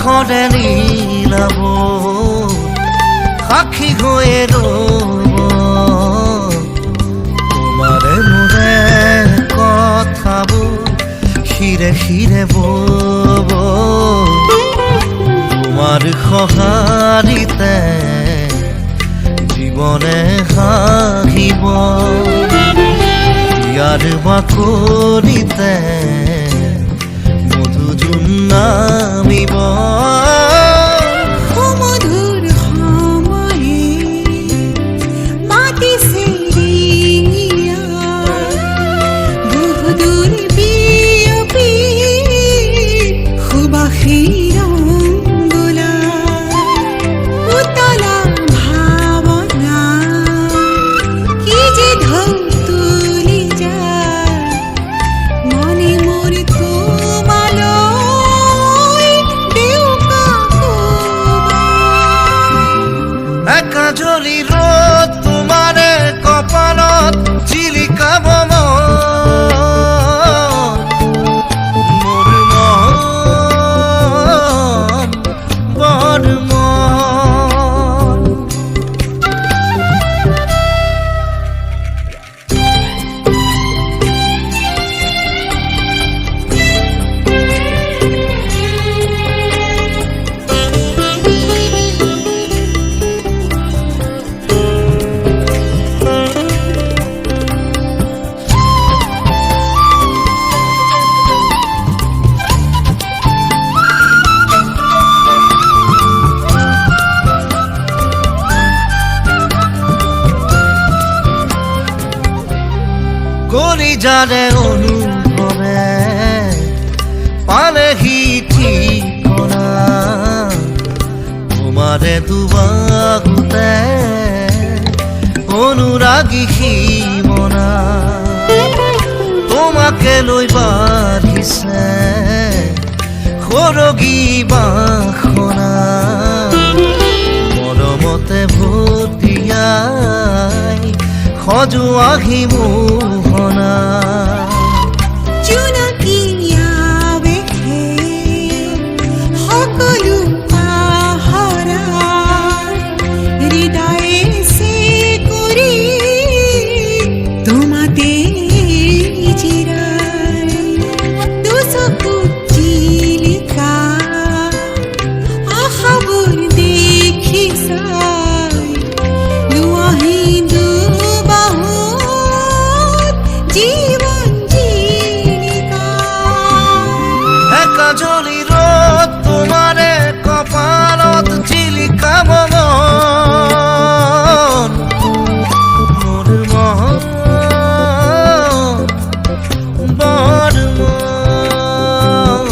আকাশৰে নীলাভ সাক্ষী হৈয়ে ৰ'ব তোমাৰে মোৰে কথাবোৰ শিৰে শিৰে বব তোমাৰ সঁহাৰিতে জীৱনে হাঁহিব ইয়াৰ বাকলিতে মধুজোন নামিব সুমধুৰ সময়ে মাতিছে দিয়া বহুদূৰ বিয়পি সুবাসীৰ অঙ্গলা উতলা ভাৱনা কি যে ঢৌ তুলি যায় মনে মোৰ তোমালৈ দেউকা একাজলি ৰ'দ তোমাৰে কপালত জিলিকাব মোৰ মন বৰ মন কলিজাৰে অনুভৱে পালেহি ঠিকনা তোমাৰে দুবাহুতে অনুৰাগী সীমনা তোমাকে লৈ বাঢ়িছে সৰগী বাসনা মৰমতে ভোট দিয়াই সজোৱা মোহনা জোনাকীয়া বেশে সকলো পাহৰা হৃদয়ে কৰি তোমাতে জিৰাই দুচকুত জিলিকা আশাবোৰ দেখি চাই লোৱাহি জীবন জীবিকা একাজলি ৰ'দ তোমাৰে কপালত জিলিকাব মোৰ মন বৰ মন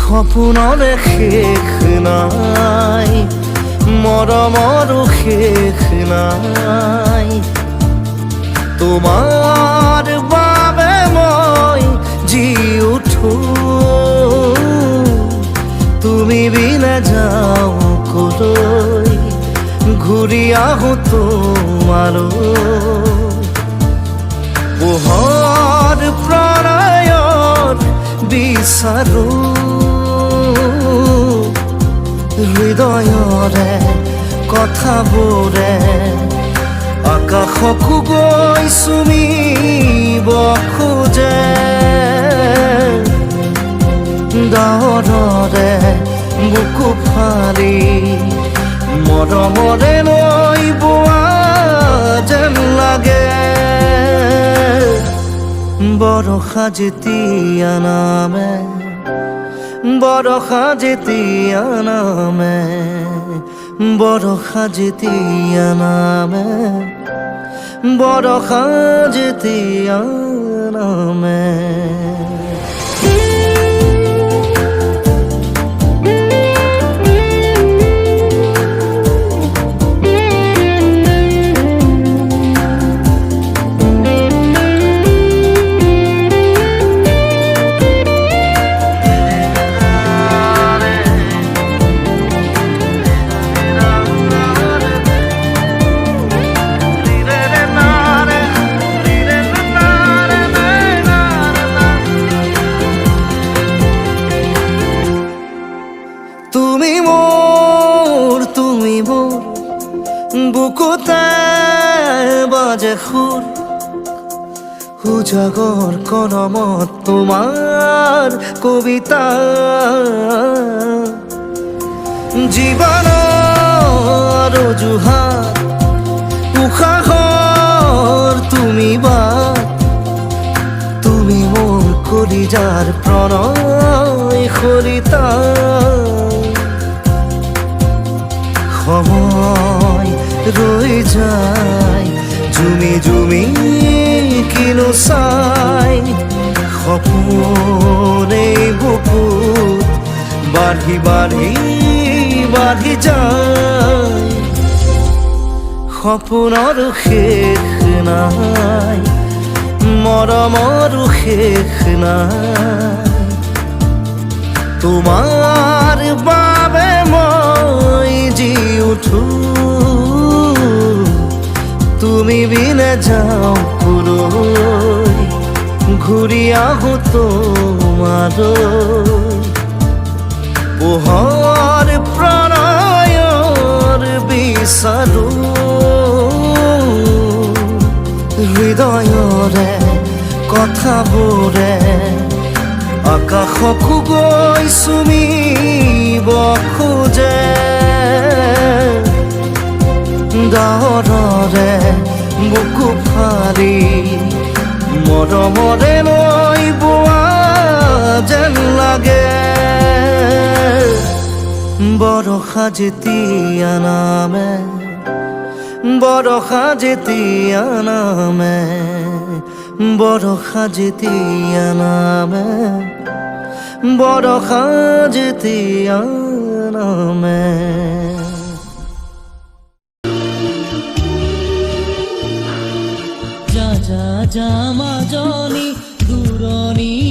সপোনৰে শেষ নাই মৰমৰো শেষ নাই তোমাৰ বাবে মই জি উঠো তুমি বিনে যাওঁ কলৈ ঘূৰি আহো তোমালৈ পোহৰ প্ৰণয়ৰ বিচাৰো হৃদয়ৰে কথাবোৰে আকাশকো গৈ চুমিব খোজে ডাৱৰে বুকু ফালি মৰমৰে নৈ বোৱা যেন লাগে বৰষা যেতিয়া নামে বৰষা যেতিয়া নামে बरखा जेतिया नामे बरखा जेतिया नामे তুমি মোর বুকুতে বাজে সুর উজাগর কলমত তোমার কবিতা জীৱনৰ অজুহাত উশাহৰ তুমি বাট তুমি মোৰ কলিজাৰ প্ৰণয় সৰিতা সময় রয়ে যায় জুমি জুমি কিনো চাই সপোনে বুকুত বাঢ়ি বাঢ়ি বাঢ়ি যায় সপোনৰ শেষ নাই মৰমৰ শেষ নাই তোমাৰ বাবে মই জি উঠো তুমি বিনে যাও পুরোই ঘুরি আহো তোমার পোহর প্ৰণয়ৰ বিচাৰো হৃদয়ৰে কথাবোৰে আকাশকো গৈ চুমিব খোজে ডাৱৰেৰে বুকু ফাৰি মৰমৰে লৈ বোৱা যেন লাগে বৰষা যেতিয়া নামে বৰষা যেতিয়া নামে বৰষা যেতিয়া নামে বৰষা যেতিয়া নামে যা যা মাজনী দূৰণি